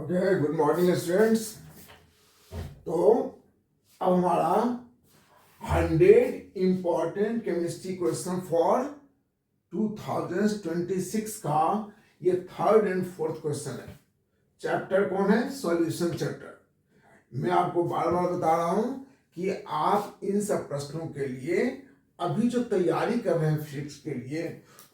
Okay, good morning students. तो अब हमारा 100 इंपॉर्टेंट केमिस्ट्री क्वेश्चन फॉर 2026 का ये थर्ड एंड फोर्थ क्वेश्चन है। चैप्टर कौन है? Solution chapter. मैं आपको बार बार बता रहा हूं कि आप इन सब प्रश्नों के लिए अभी जो तैयारी कर रहे हैं फिजिक्स के लिए,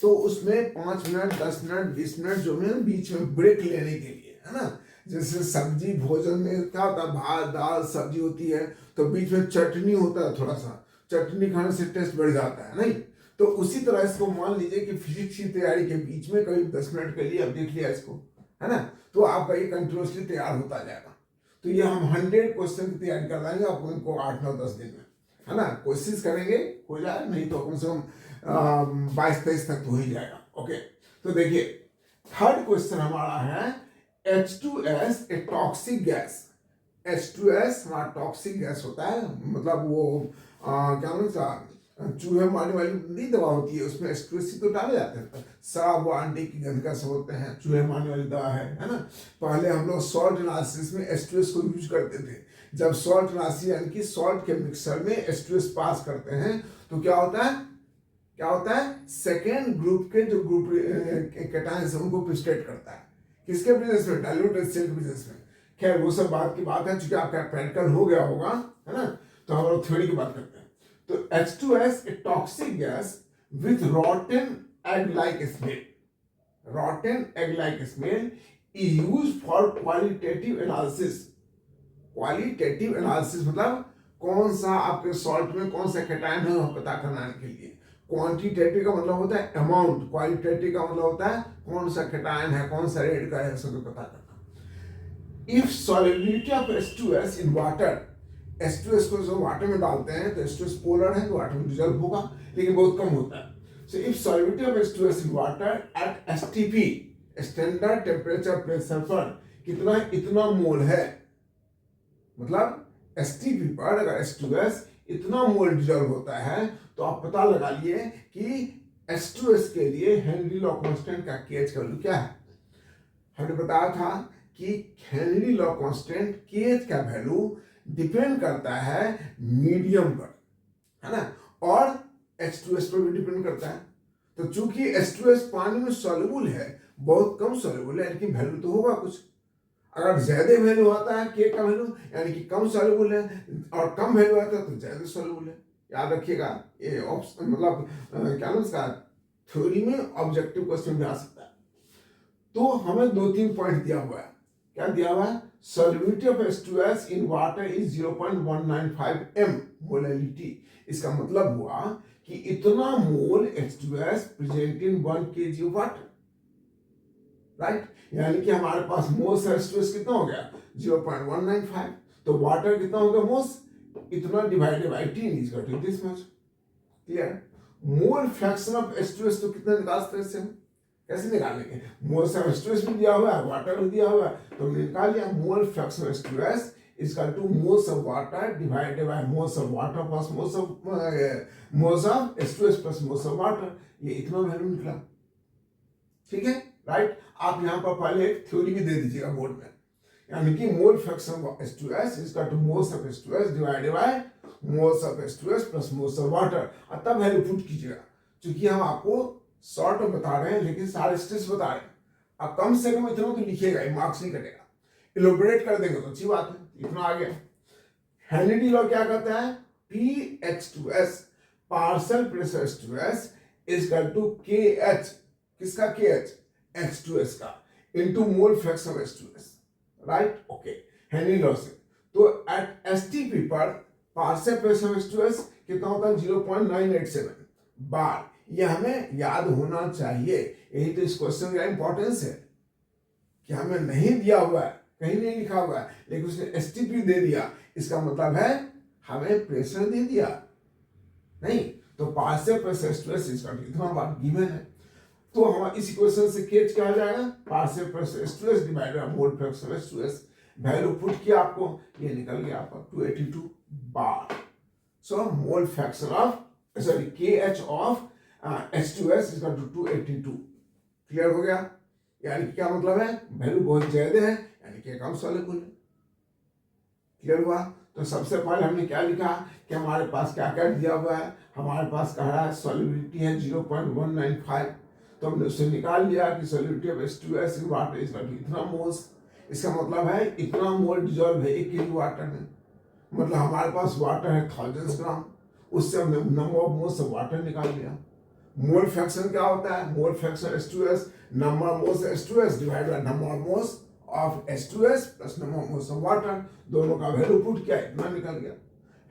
तो उसमें 5 मिनट 10 मिनट 20 मिनट जो है बीच में ब्रेक लेने के लिए, है ना। जैसे सब्जी भोजन में क्या होता है, भात दाल सब्जी होती है, तो बीच में चटनी होता है, थोड़ा सा चटनी खाने से टेस्ट बढ़ जाता है, नहीं? तो उसी तरह इसको मान लीजिए कि फिजिक्स की तैयारी के बीच में करीब 10 मिनट के लिए अब देख लिया इसको, है ना, तो आपका ये कंटिन्यूसली तैयार होता जाएगा। तो ये हम 100 क्वेश्चन की तैयारी करवाएंगे आपको इनको 8-9-10 दिन में, है ना। कोशिश करेंगे हो जाए, नहीं तो कम से कम 22-23 तक तो हो ही जाएगा। ओके, तो देखिए थर्ड क्वेश्चन हमारा है H2S a toxic gas. H2S हमारा टॉक्सिक गैस होता है, मतलब वो क्या मतलब चूहे मारने वाली नहीं दवा होती है, उसमें H2S तो डाले जाते हैं। शराब व अंडे की गंध का सब होते हैं, चूहे मारने वाली दवा है ना। पहले हम लोग सॉल्ट एनालिसिस में H2S को यूज करते थे। जब सॉल्ट एनालिसिस यानी कि सॉल्ट के मिक्सर में H2S पास करते हैं तो क्या होता है, सेकेंड ग्रुप के जो ग्रुप कैटायंस उनको प्रेसिपिटेट करता है। किसके बिजनेस में? डाइल्यूट एचसीएल के बिजनेस में। खैर वो सब बात की बात है, चूंकि आपका प्रैक्टिकल हो गया होगा, है ना, तो हम लोग थ्योरी की बात करते हैं। तो H2S a toxic gas with रॉटन egg like smell. रॉटन egg like smell is used for qualitative analysis. Qualitative analysis मतलब कौन सा आपके सॉल्ट में कौन सा कैटायन है पता करने के लिए। क्वांटिटेटिव का मतलब होता है अमाउंट, क्वालिटेटिव का मतलब होता है कौन सा कैटायन है, कौन सा रेड का है, सब पता करना। If solubility of H2S in water, H2S को जो वाटर में डालते हैं तो H2S पोलर है तो वाटर में डिजॉल्व होगा, लेकिन बहुत कम होता है। So if solubility of H2S in water at STP standard temperature pressure पर कितना, इतना मोल है, मतलब STP पर अगर H2S इतना मोल डिजॉल्व होता है तो आप पता लगा लिए कि H2S के लिए हेनरी लॉ कांस्टेंट का KH का वैल्यू क्या है। हमने बताया था कि हेनरी लॉ कांस्टेंट KH का वैल्यू डिपेंड करता है मीडियम पर, है ना, और H2S पर भी डिपेंड करता है। तो चूंकि H2S पानी में सॉल्युबल है, बहुत कम सॉल्युबल है, लेकिन वैल्यू तो होगा कुछ। अगर ज्यादा वैल्यू आता है के का वैल्यू, यानी कि कम सॉल्युबल है, और कम वैल्यू आता है तो ज्यादा सॉल्युबल है। याद रखिएगा, ये मतलब क्या नाम इसका, थ्योरी में ऑब्जेक्टिव क्वेश्चन भी आ सकता है। तो हमें 2-3 पॉइंट दिया हुआ है। क्या दिया हुआ है? Solubility of H2S in water is 0.195 m molality. इसका मतलब हुआ कि इतना मोल H2S present in 1 kg water, right. यानी कि हमारे पास मोल्स H2S कितना हो गया? 0.195। तो वाटर कितना हो गया? मोल्स इतना divided by 3 is equal to this much. Clear? Mole fraction of H2S तो कितना निकाल सकते हैं? कैसे निकालेंगे? मोल्स ऑफ H2S भी दिया हुआ है, वाटर भी दिया हुआ है, तो हमने निकाल लिया मोल fraction of H2S is equal two moles of water divided by moles of water plus moles of H2S plus moles of water. ये इतना वैल्यू निकला, ठीक है, राइट। आप यहां पर पहले एक थ्योरी भी दे दीजिएगा बोर्ड में, यानी कि मोल fraction of H2S is equal two moles of H2S divided bye moles of H2S plus moles of water, और तब वैल्यू पुट कीजिएगा। क्योंकि हम आपको शॉर्ट में बता रहे हैं, लेकिन सारे स्टेप्स बता रहे हैं। अब कम से कम इतना तो लिखिएगा, मार्क्स नहीं कटेगा। इलोबरेट कर देंगे तो अच्छी बात है, इतना आ गया। हेनरी लॉ क्या कहता है? PH2S partial pressure H2S is equal to KH, किसका KH? H2S का, into mole fraction of H2S, right. Okay, Henry law से। तो एट STP पर पार्शियल प्रेशर ऑफ H2S कितना होता है? 0.987 बार। ये हमें याद होना चाहिए, यही तो इस क्वेश्चन का इंपॉर्टेंस है कि हमें नहीं दिया हुआ है, कहीं नहीं लिखा हुआ है, लेकिन उसने STP दे दिया, इसका मतलब है हमें प्रेशर दे दिया नहीं। तो पार्शियल प्रेशर H2S इसका इतना बात गिवन है, तो हम इस इक्वेशन से KH क्या आ जाएगा? Partial pressure H2S divided by mole fraction H2S। Value put किया आपको, ये निकल गया आपका 282 बार। So mole fraction of KH of H2S is equal to 282। Clear हो गया? यानी क्या मतलब है? वैल्यू बहुत ज्यादा है, यानी एक एक सॉल्युबल है। क्लियर हुआ? तो सबसे पहले हमने क्या लिखा कि हमारे पास क्या क्या दिया हुआ है, हमारे पास कह रहा है सॉल्युबिलिटी है 0.195, तो हमने उससे निकाल लिया कि solubility of H2S in water is इतना मोल्स। इसका मतलब है इतना मोल डिजॉल्व है 1 kg वाटर में, मतलब हमारे पास वाटर है 1000 ग्राम, उससे हमने number of moles of water निकाल लिया। मोल फ्रैक्शन क्या होता है? मोल fraction H2S, number of moles H2S divide by number of moles of H2S plus number of moles of water, दोनों का वैल्यू पुट किया, इतना निकल गया।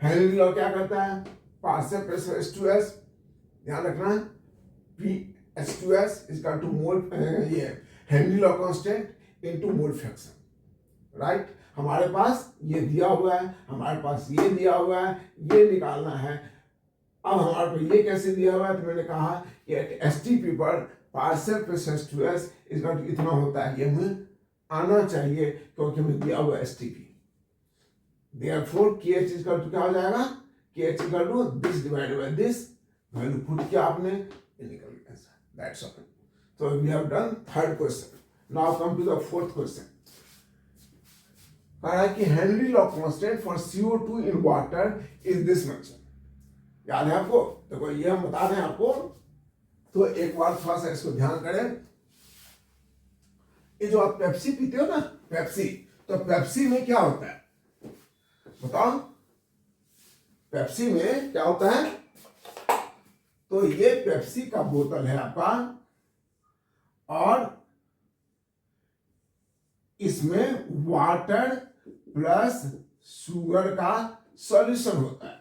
हेनरी लॉ क्या करता है? पार्शियल प्रेशर H2S, ध्यान रखना P H2S is equal to mole, ये Henry law constant into mole fraction, right. हमारे पास ये दिया हुआ है, हमारे पास ये दिया हुआ है, ये निकालना है। अब हमारे पास ये कैसे दिया हुआ है? तो मैंने कहा कि एसटीपी पर partial pressure H2S is equal to इतना होता है, ये हमें आना चाहिए क्योंकि हमें दिया हुआ STP. Therefore KH is equal to क्या हो जाएगा? KH is equal to this divided by this, value put किया आपने, ये निकल गया answer, that's all. So we have done third question. Now come to the fourth question. कहा है कि Henry law constant for CO2 in water is this much. याद है आपको? देखो ये हम बता रहे हैं आपको, तो एक बार थोड़ा सा इसको ध्यान करें। ये जो आप पेप्सी पीते हो ना, पेप्सी, तो पेप्सी में क्या होता है बताओ? पेप्सी में क्या होता है? तो ये पेप्सी का बोतल है आपका, और इसमें वाटर प्लस शुगर का सॉल्यूशन होता है,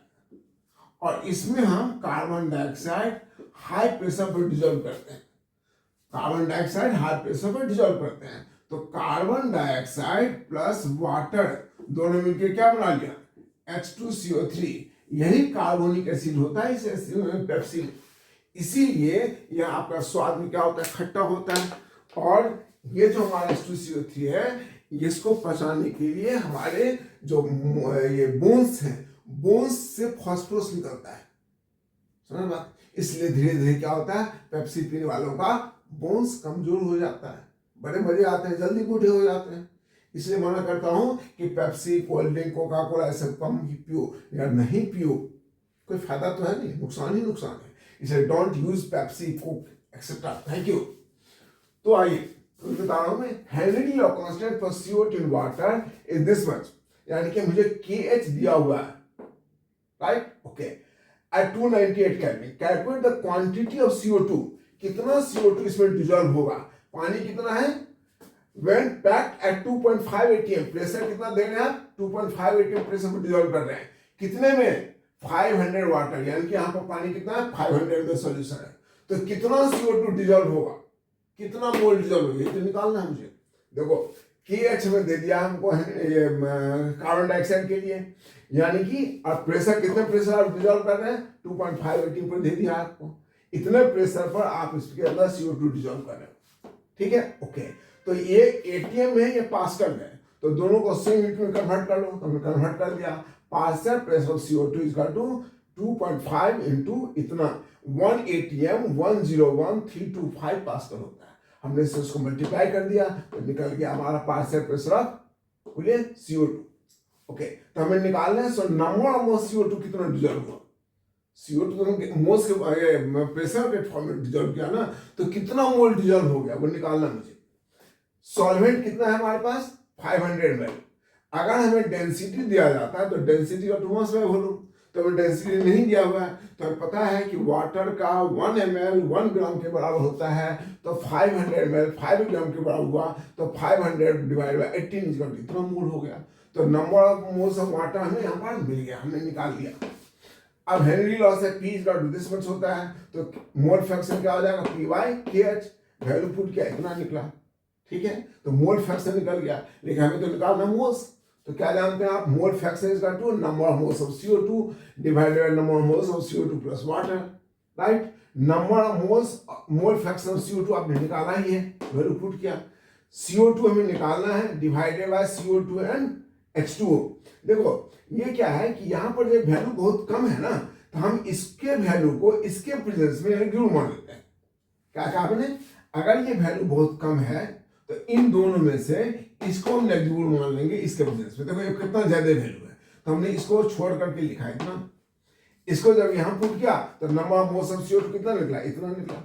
और इसमें हम कार्बन डाइऑक्साइड हाई प्रेशर पर डिजोल्व करते हैं। कार्बन डाइऑक्साइड हाई प्रेशर पर डिजोल्व करते हैं, तो कार्बन डाइऑक्साइड प्लस वाटर दोनों मिलकर क्या बना लिया? H2CO3। यही कार्बोनिक एसिड होता है इस पेप्सी में, इसीलिए यह आपका स्वाद में क्या होता है? खट्टा होता है। और ये जो हमारा H2CO3 है, इसको पचाने के लिए हमारे जो ये बोन्स हैं, बोन्स से फास्फोरस निकलता है, समझ बात? इसलिए धीरे धीरे क्या होता है? पेप्सी पीने वालों का बोन्स कमजोर हो जाता है, बड़े मजे आते हैं, जल्दी बूढ़े हो जाते हैं। इसलिए मना करता हूं कि Pepsi, cold drink, Coca Cola ऐसे कम ही पियो, या नहीं पियो, कोई फायदा तो है नहीं, नुकसान ही नुकसान है। इसलिए don't use Pepsi, Coke etcetera. Thank you. तो आइए बता रहा हूं मैं, Henry law constant for CO2 in water is this much, यानी कि मुझे KH दिया हुआ है, right? Okay, at 298 kelvin calculate the quantity of CO2, कितना CO2 इसमें डिजॉल्व होगा। पानी कितना है? When packed at 2.5 atm, pressure कितना दे रहे हैं आप? 2.5 atm प्रेशर पर डिजॉल्व कर रहे हैं, कितने में? 500 वाटर, यानी कि यहाँ पर पानी कितना है? 500 में सॉल्यूशन है, तो कितना CO2 डिजॉल्व होगा, कितना मोल डिजॉल्व होगा, ये तो निकालना है मुझे। देखो KH में दे दिया हमको ये कार्बन डाइऑक्साइड के लिए, यानी कि अब प्रेशर, कितने प्रेशर आप डिजॉल्व कर रहे हैं? 2.5 atm पर दे दिया आपको, इतने प्रेशर पर आप इसके अंदर CO2 डिजॉल्व कर रहे हो, ठीक है? ओके, तो ये ATM है, ये पास्कल है, तो दोनों को सेम यूनिट में कन्वर्ट कर लो, तो हमने कन्वर्ट कर दिया। Partial pressure of CO2 is equal to 2.5 into इतना 1 atm 101,325 पास्कल होता है। हमने इससे उसको मल्टीप्लाई कर दिया, तो निकल गया हमारा पार्शियल प्रेशर ऑफ, बोलिए, CO2। ओके, तो हमें निकालना है, सो नंबर ऑफ CO2 कितना डिजॉल्व हुआ। CO2 तो मोल्स के प्रेशर के फॉर्म में डिजॉल्व किया ना, तो कितना मोल डिजॉल्व हो गया वो निकालना मुझे। सॉल्वेंट कितना है हमारे पास? 500 ml। अगर हमें डेंसिटी दिया जाता है तो डेंसिटी का 2 मास में बोलूं, तो हमें डेंसिटी नहीं दिया हुआ है, तो हमें पता है कि वाटर का 1 ml 1 ग्राम के बराबर होता है, तो 500 ml 5 ग्राम के बराबर हुआ, तो 500 डिवाइड बाय 18 इतना मोल हो गया। तो number of moles of water हमें यहाँ पर मिल गया, हमने निकाल लिया। अब हेनरी लॉ से P is equal to this much होता है, तो मोल फ्रैक्शन क्या हो जाएगा? P/KH, वैल्यू पुट किया, इतना निकला, ठीक है? तो मोल फ्रैक्शन निकल गया, लेकिन हमें तो निकालना मोल्स, तो क्या जानते हैं आप? Mole fraction is equal to number of moles of CO2 divided by number of moles of CO2 plus water, right? Number of moles, mole fraction of CO2 आपने निकाला ही है, वैल्यू पुट किया। CO2 हमें निकालना है, divided by CO2 and H2O। देखो ये क्या है कि यहाँ पर जो वैल्यू बहुत कम है ना, तो हम इसके वैल्यू को इसके प्रेजेंस में जरूर मान लेते हैं। क्या कहा आपने? अगर ये वैल्यू बहुत कम है तो इन दोनों में से इसको हम नेग्लिजिबल मान लेंगे इसके बिजनेस में। देखो ये कितना ज्यादा वैल्यू है, तो हमने इसको छोड़ करके लिखा है इतना। इसको जब यहां पुट किया तो number of moles of CO2 कितना निकला, इतना निकला।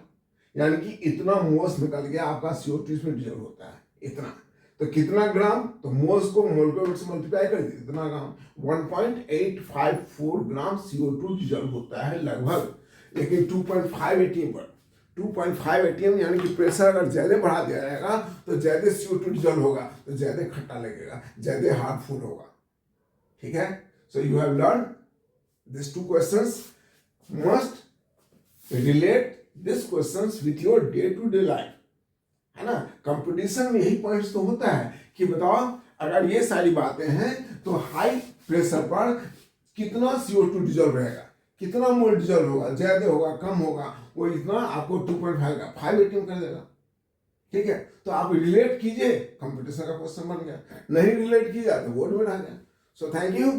यानी कि इतना मोल्स निकल गया आपका CO2 इसमें डिजॉल्व होता है इतना। तो कितना ग्राम, तो मोल्स को मोल के वेट से मल्टीप्लाई कर दिया, इतना ग्राम 1.854 ग्राम CO2 डिजॉल्व होता है लगभग। लेकिन 2.5 ATM पर 2.5 ATM यानी कि प्रेशर अगर ज्यादा बढ़ा दिया जाएगा तो ज्यादा CO2 डिजॉल्व होगा, तो ज्यादा खट्टा लगेगा, ज्यादा हार्मफुल होगा। ठीक है, so you have learn these two questions. Must relate these questions with your day to day life, है ना। कंपटीशन में यही पॉइंट्स तो होता है कि बताओ अगर ये सारी बातें हैं तो हाई प्रेशर पर कितना CO2 डिजॉल्व रहेगा, कितना मोल डिजॉल्व होगा, ज्यादा होगा कम होगा, वो इतना आपको 2.5 का 5 ATM कर देगा। ठीक है, तो आप रिलेट कीजिए, कंपटीशन का क्वेश्चन बन गया। नहीं रिलेट किया तो बोर्ड में आ गया। So thank you.